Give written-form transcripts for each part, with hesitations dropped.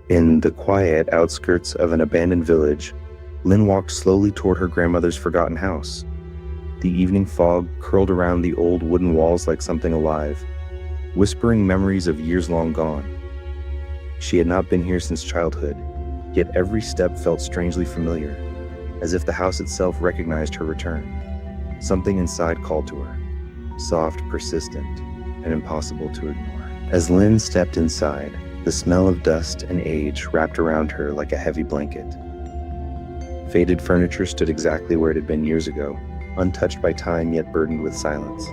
In the quiet outskirts of an abandoned village, Lynn walked slowly toward her grandmother's forgotten house. The evening fog curled around the old wooden walls like something alive, whispering memories of years long gone. She had not been here since childhood, yet every step felt strangely familiar, as if the house itself recognized her return. Something inside called to her, soft, persistent, and impossible to ignore. As Lynn stepped inside, the smell of dust and age wrapped around her like a heavy blanket. Faded furniture stood exactly where it had been years ago, untouched by time yet burdened with silence.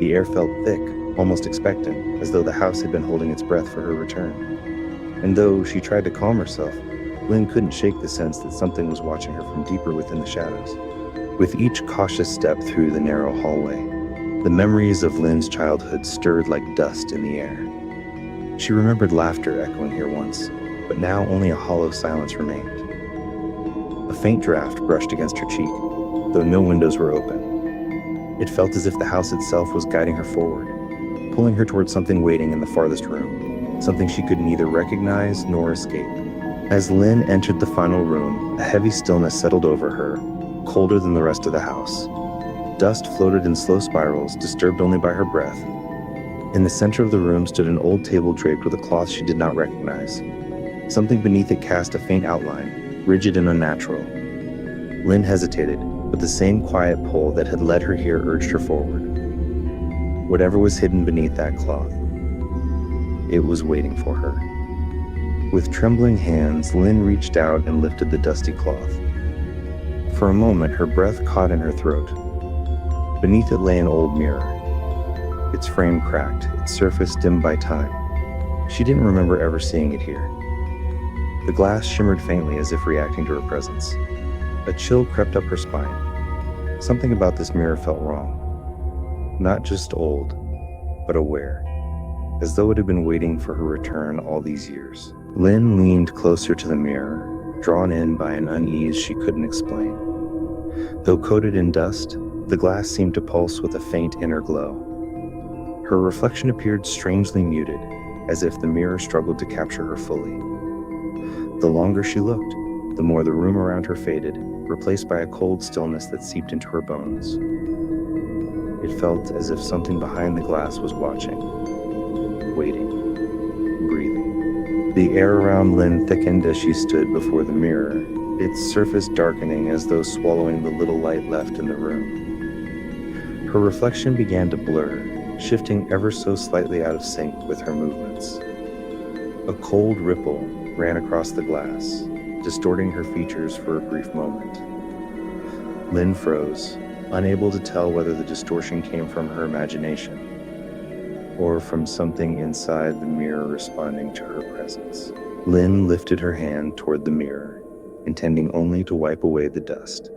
The air felt thick, almost expectant, as though the house had been holding its breath for her return. And though she tried to calm herself, Lynn couldn't shake the sense that something was watching her from deeper within the shadows. With each cautious step through the narrow hallway, the memories of Lynn's childhood stirred like dust in the air. She remembered laughter echoing here once, but now only a hollow silence remained. A faint draft brushed against her cheek, though no windows were open. It felt as if the house itself was guiding her forward, pulling her towards something waiting in the farthest room, something she could neither recognize nor escape. As Lynn entered the final room, a heavy stillness settled over her, colder than the rest of the house. Dust floated in slow spirals, disturbed only by her breath. In the center of the room stood an old table draped with a cloth she did not recognize. Something beneath it cast a faint outline, rigid and unnatural. Lynn hesitated, but the same quiet pull that had led her here urged her forward. Whatever was hidden beneath that cloth, it was waiting for her. With trembling hands, Lynn reached out and lifted the dusty cloth. For a moment, her breath caught in her throat. Beneath it lay an old mirror, its frame cracked, its surface dimmed by time. She didn't remember ever seeing it here. The glass shimmered faintly as if reacting to her presence. A chill crept up her spine. Something about this mirror felt wrong. Not just old, but aware, as though it had been waiting for her return all these years. Lynn leaned closer to the mirror, drawn in by an unease she couldn't explain. Though coated in dust, the glass seemed to pulse with a faint inner glow. Her reflection appeared strangely muted, as if the mirror struggled to capture her fully. The longer she looked, the more the room around her faded, replaced by a cold stillness that seeped into her bones. It felt as if something behind the glass was watching, waiting, breathing. The air around Lynn thickened as she stood before the mirror, its surface darkening as though swallowing the little light left in the room. Her reflection began to blur, shifting ever so slightly out of sync with her movements. A cold ripple ran across the glass, distorting her features for a brief moment. Lynn froze, unable to tell whether the distortion came from her imagination or from something inside the mirror responding to her presence. Lynn lifted her hand toward the mirror, intending only to wipe away the dust.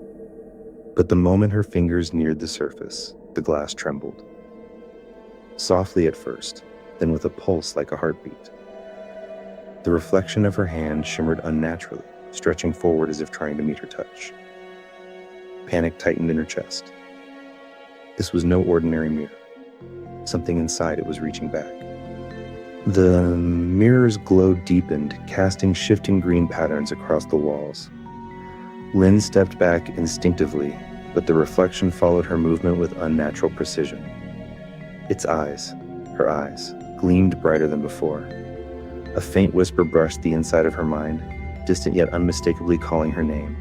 But the moment her fingers neared the surface, the glass trembled. Softly at first, then with a pulse like a heartbeat. The reflection of her hand shimmered unnaturally, stretching forward as if trying to meet her touch. Panic tightened in her chest. This was no ordinary mirror. Something inside it was reaching back. The mirror's glow deepened, casting shifting green patterns across the walls. Lynn stepped back instinctively, but the reflection followed her movement with unnatural precision. Its eyes, her eyes, gleamed brighter than before. A faint whisper brushed the inside of her mind, distant yet unmistakably calling her name.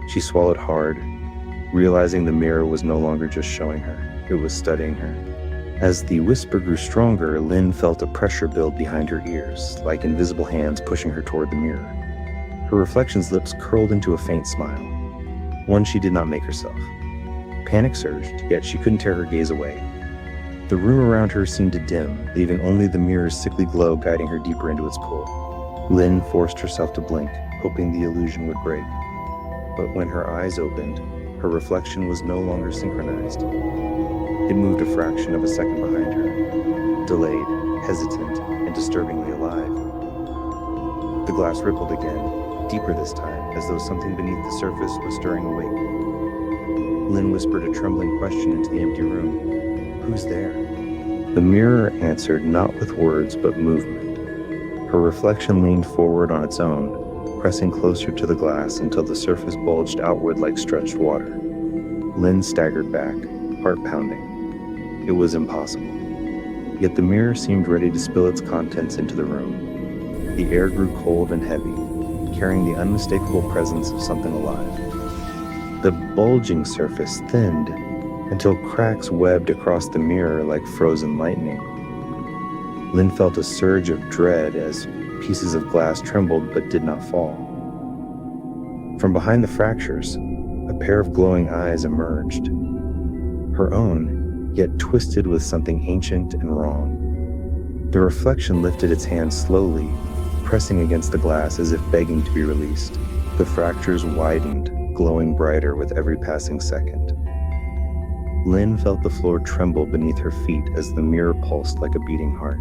She swallowed hard, realizing the mirror was no longer just showing her, it was studying her. As the whisper grew stronger, Lynn felt a pressure build behind her ears, like invisible hands pushing her toward the mirror. Her reflection's lips curled into a faint smile, one she did not make herself. Panic surged, yet she couldn't tear her gaze away. The room around her seemed to dim, leaving only the mirror's sickly glow guiding her deeper into its pull. Lynn forced herself to blink, hoping the illusion would break. But when her eyes opened, her reflection was no longer synchronized. It moved a fraction of a second behind her, delayed, hesitant, and disturbingly alive. The glass rippled again, deeper this time, as though something beneath the surface was stirring awake. Lynn whispered a trembling question into the empty room. "Who's there?" The mirror answered not with words but movement. Her reflection leaned forward on its own, pressing closer to the glass until the surface bulged outward like stretched water. Lynn staggered back, heart pounding. It was impossible. Yet the mirror seemed ready to spill its contents into the room. The air grew cold and heavy, carrying the unmistakable presence of something alive. The bulging surface thinned until cracks webbed across the mirror like frozen lightning. Lynn felt a surge of dread as pieces of glass trembled but did not fall. From behind the fractures, a pair of glowing eyes emerged. Her own, yet twisted with something ancient and wrong. The reflection lifted its hand slowly, pressing against the glass as if begging to be released. The fractures widened, glowing brighter with every passing second. Lynn felt the floor tremble beneath her feet as the mirror pulsed like a beating heart.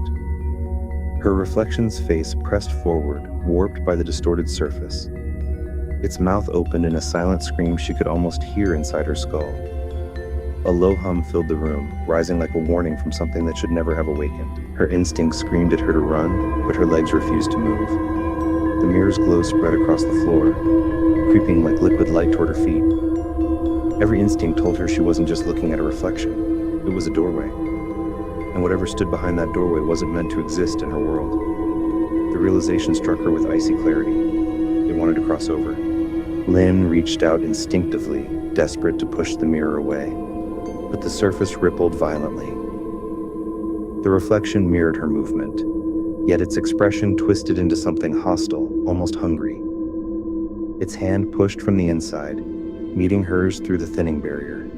Her reflection's face pressed forward, warped by the distorted surface. Its mouth opened in a silent scream she could almost hear inside her skull. A low hum filled the room, rising like a warning from something that should never have awakened. Her instincts screamed at her to run, but her legs refused to move. The mirror's glow spread across the floor, creeping like liquid light toward her feet. Every instinct told her she wasn't just looking at a reflection. It was a doorway. And whatever stood behind that doorway wasn't meant to exist in her world. The realization struck her with icy clarity. It wanted to cross over. Lynn reached out instinctively, desperate to push the mirror away. But the surface rippled violently. The reflection mirrored her movement, yet its expression twisted into something hostile, almost hungry. Its hand pushed from the inside, meeting hers through the thinning barrier.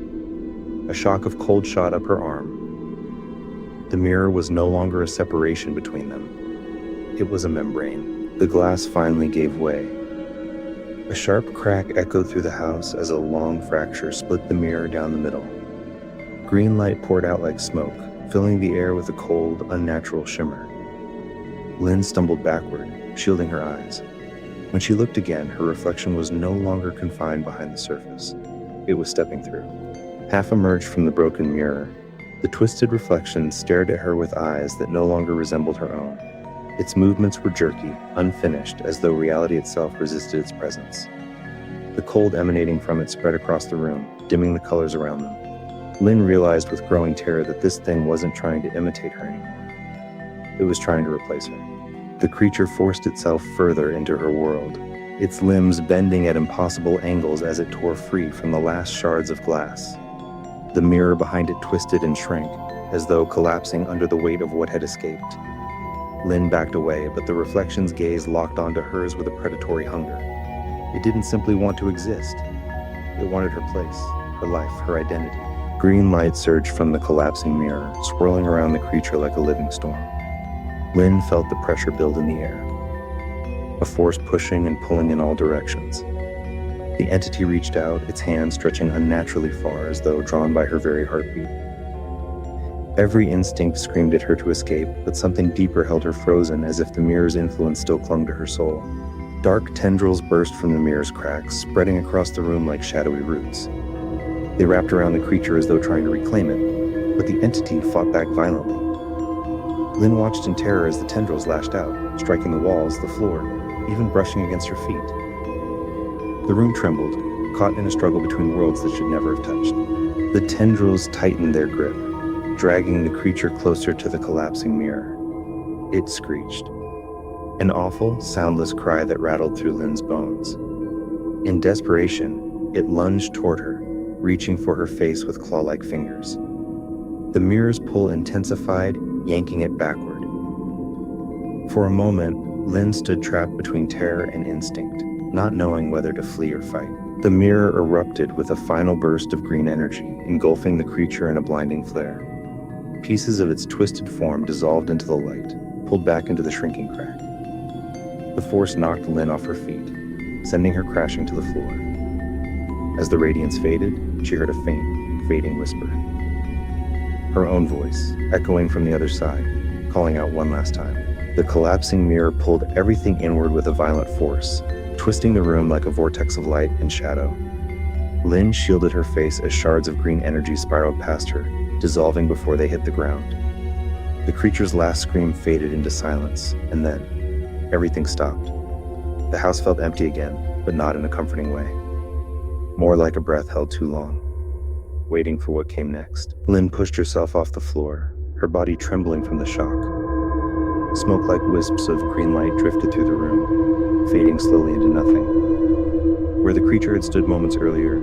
A shock of cold shot up her arm. The mirror was no longer a separation between them. It was a membrane. The glass finally gave way. A sharp crack echoed through the house as a long fracture split the mirror down the middle. Green light poured out like smoke, filling the air with a cold, unnatural shimmer. Lynn stumbled backward, shielding her eyes. When she looked again, her reflection was no longer confined behind the surface. It was stepping through. Half emerged from the broken mirror, the twisted reflection stared at her with eyes that no longer resembled her own. Its movements were jerky, unfinished, as though reality itself resisted its presence. The cold emanating from it spread across the room, dimming the colors around them. Lynn realized with growing terror that this thing wasn't trying to imitate her anymore. It was trying to replace her. The creature forced itself further into her world, its limbs bending at impossible angles as it tore free from the last shards of glass. The mirror behind it twisted and shrank, as though collapsing under the weight of what had escaped. Lynn backed away, but the reflection's gaze locked onto hers with a predatory hunger. It didn't simply want to exist. It wanted her place, her life, her identity. Green light surged from the collapsing mirror, swirling around the creature like a living storm. Lynn felt the pressure build in the air, a force pushing and pulling in all directions. The entity reached out, its hand stretching unnaturally far as though drawn by her very heartbeat. Every instinct screamed at her to escape, but something deeper held her frozen as if the mirror's influence still clung to her soul. Dark tendrils burst from the mirror's cracks, spreading across the room like shadowy roots. They wrapped around the creature as though trying to reclaim it, but the entity fought back violently. Lynn watched in terror as the tendrils lashed out, striking the walls, the floor, even brushing against her feet. The room trembled, caught in a struggle between worlds that should never have touched. The tendrils tightened their grip, dragging the creature closer to the collapsing mirror. It screeched, an awful, soundless cry that rattled through Lynn's bones. In desperation, it lunged toward her, reaching for her face with claw-like fingers. The mirror's pull intensified, yanking it backward. For a moment, Lynn stood trapped between terror and instinct, not knowing whether to flee or fight. The mirror erupted with a final burst of green energy, engulfing the creature in a blinding flare. Pieces of its twisted form dissolved into the light, pulled back into the shrinking crack. The force knocked Lynn off her feet, sending her crashing to the floor. As the radiance faded, she heard a faint, fading whisper. Her own voice, echoing from the other side, calling out one last time. The collapsing mirror pulled everything inward with a violent force, twisting the room like a vortex of light and shadow. Lynn shielded her face as shards of green energy spiraled past her, dissolving before they hit the ground. The creature's last scream faded into silence, and then, Everything stopped. The house felt empty again, but not in a comforting way. More like a breath held too long, waiting for what came next. Lynn pushed herself off the floor, her body trembling from the shock. Smoke-like wisps of green light drifted through the room, fading slowly into nothing. Where the creature had stood moments earlier,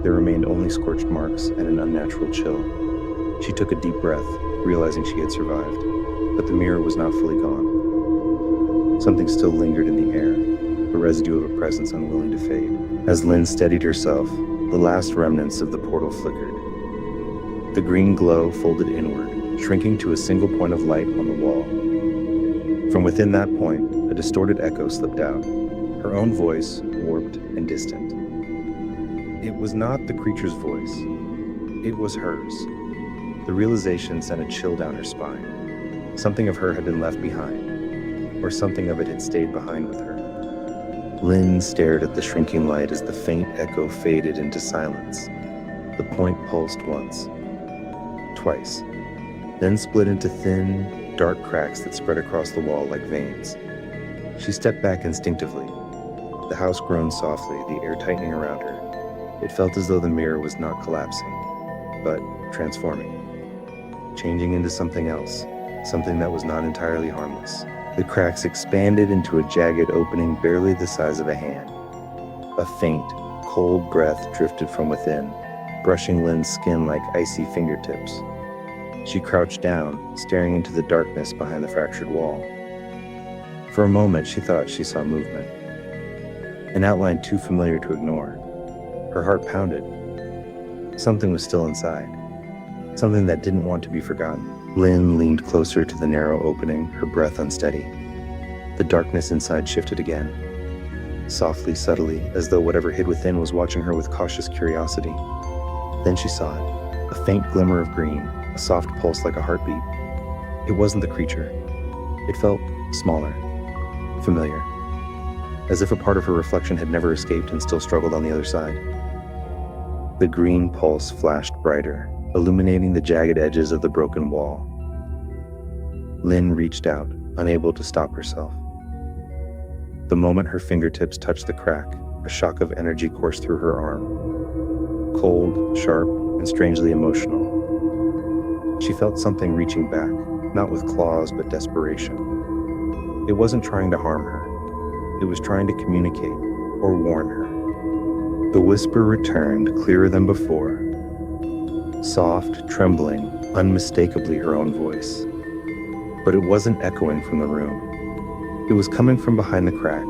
there remained only scorched marks and an unnatural chill. She took a deep breath, realizing she had survived, but the mirror was not fully gone. Something still lingered in the air, a residue of a presence unwilling to fade. As Lynn steadied herself, the last remnants of the portal flickered. The green glow folded inward, shrinking to a single point of light on the wall. From within that point, a distorted echo slipped out, her own voice warped and distant. It was not the creature's voice. It was hers. The realization sent a chill down her spine. Something of her had been left behind, or something of it had stayed behind with her. Lynn stared at the shrinking light as the faint echo faded into silence. The point pulsed once, twice, then split into thin, dark cracks that spread across the wall like veins. She stepped back instinctively. The house groaned softly, the air tightening around her. It felt as though the mirror was not collapsing, but transforming, changing into something else, something that was not entirely harmless. The cracks expanded into a jagged opening barely the size of a hand. A faint, cold breath drifted from within, brushing Lynn's skin like icy fingertips. She crouched down, staring into the darkness behind the fractured wall. For a moment, she thought she saw movement, an outline too familiar to ignore. Her heart pounded. Something was still inside, something that didn't want to be forgotten. Lynn leaned closer to the narrow opening, her breath unsteady. The darkness inside shifted again, softly, subtly, as though whatever hid within was watching her with cautious curiosity. Then she saw it, a faint glimmer of green, a soft pulse like a heartbeat. It wasn't the creature. It felt smaller, familiar, as if a part of her reflection had never escaped and still struggled on the other side. The green pulse flashed brighter, illuminating the jagged edges of the broken wall. Lynn reached out, unable to stop herself. The moment her fingertips touched the crack, a shock of energy coursed through her arm. Cold, sharp, and strangely emotional. She felt something reaching back, not with claws but desperation. It wasn't trying to harm her. It was trying to communicate or warn her. The whisper returned, clearer than before. Soft, trembling, unmistakably her own voice. But it wasn't echoing from the room. It was coming from behind the crack.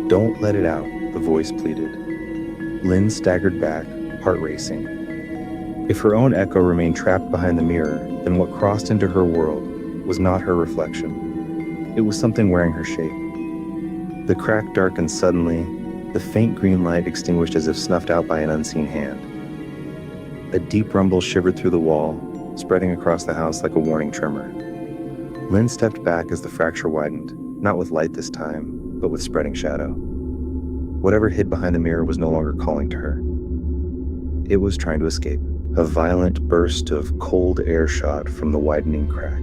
"Don't let it out," the voice pleaded. Lynn staggered back, heart racing. If her own echo remained trapped behind the mirror, then what crossed into her world was not her reflection. It was something wearing her shape. The crack darkened suddenly, the faint green light extinguished as if snuffed out by an unseen hand. A deep rumble shivered through the wall, spreading across the house like a warning tremor. Lynn stepped back as the fracture widened, not with light this time, but with spreading shadow. Whatever hid behind the mirror was no longer calling to her. It was trying to escape. A violent burst of cold air shot from the widening crack,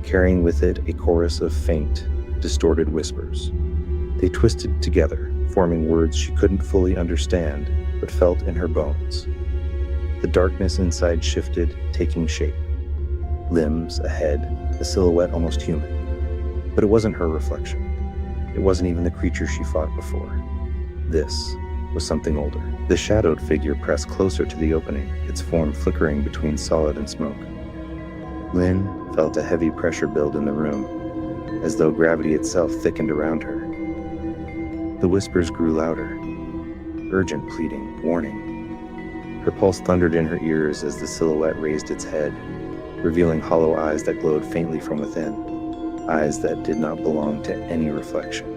carrying with it a chorus of faint, distorted whispers. They twisted together, forming words she couldn't fully understand, but felt in her bones. The darkness inside shifted, taking shape. Limbs, a head, a silhouette almost human. But it wasn't her reflection. It wasn't even the creature she fought before. This was something older. The shadowed figure pressed closer to the opening, its form flickering between solid and smoke. Lynn felt a heavy pressure build in the room, as though gravity itself thickened around her. The whispers grew louder, urgent, pleading, warning. Her pulse thundered in her ears as the silhouette raised its head, revealing hollow eyes that glowed faintly from within, eyes that did not belong to any reflection.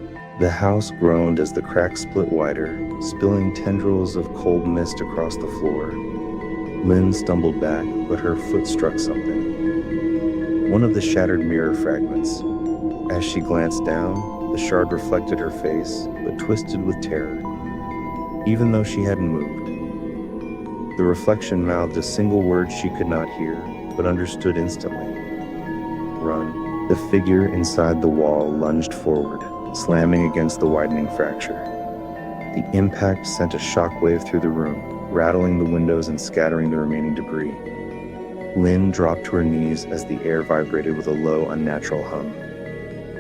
The house groaned as the crack split wider, spilling tendrils of cold mist across the floor. Lynn stumbled back, but her foot struck something. One of the shattered mirror fragments. As she glanced down, the shard reflected her face, but twisted with terror. Even though she hadn't moved, the reflection mouthed a single word she could not hear, but understood instantly. Run. The figure inside the wall lunged forward, slamming against the widening fracture. The impact sent a shockwave through the room, rattling the windows and scattering the remaining debris. Lynn dropped to her knees as the air vibrated with a low, unnatural hum.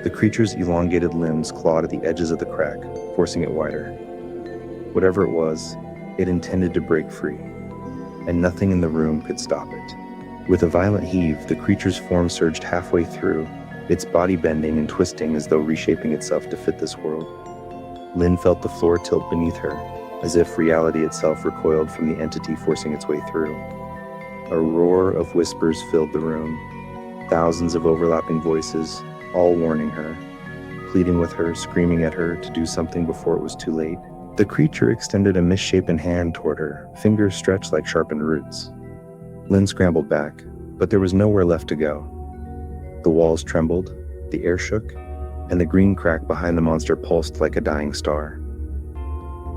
The creature's elongated limbs clawed at the edges of the crack, forcing it wider. Whatever it was, it intended to break free, and nothing in the room could stop it. With a violent heave, the creature's form surged halfway through, its body bending and twisting as though reshaping itself to fit this world. Lynn felt the floor tilt beneath her, as if reality itself recoiled from the entity forcing its way through. A roar of whispers filled the room, thousands of overlapping voices, all warning her, pleading with her, screaming at her to do something before it was too late. The creature extended a misshapen hand toward her, fingers stretched like sharpened roots. Lynn scrambled back, but there was nowhere left to go. The walls trembled, the air shook, and the green crack behind the monster pulsed like a dying star.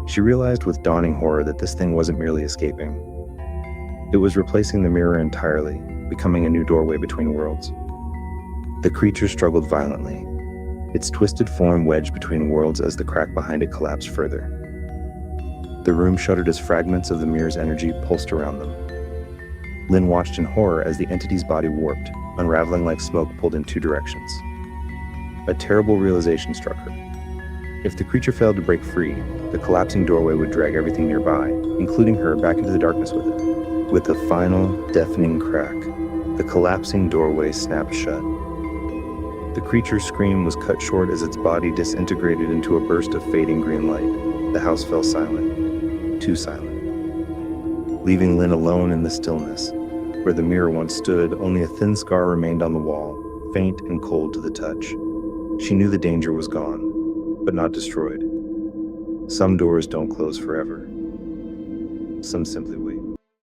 She realized with dawning horror that this thing wasn't merely escaping. It was replacing the mirror entirely, becoming a new doorway between worlds. The creature struggled violently, its twisted form wedged between worlds as the crack behind it collapsed further. The room shuddered as fragments of the mirror's energy pulsed around them. Lynn watched in horror as the entity's body warped, unraveling like smoke pulled in two directions. A terrible realization struck her. If the creature failed to break free, the collapsing doorway would drag everything nearby, including her, back into the darkness with it. With a final, deafening crack, the collapsing doorway snapped shut. The creature's scream was cut short as its body disintegrated into a burst of fading green light. The house fell silent, too silent. Leaving Lynn alone in the stillness. Where the mirror once stood, only a thin scar remained on the wall, faint and cold to the touch. She knew the danger was gone, but not destroyed. Some doors don't close forever. Some simply wait.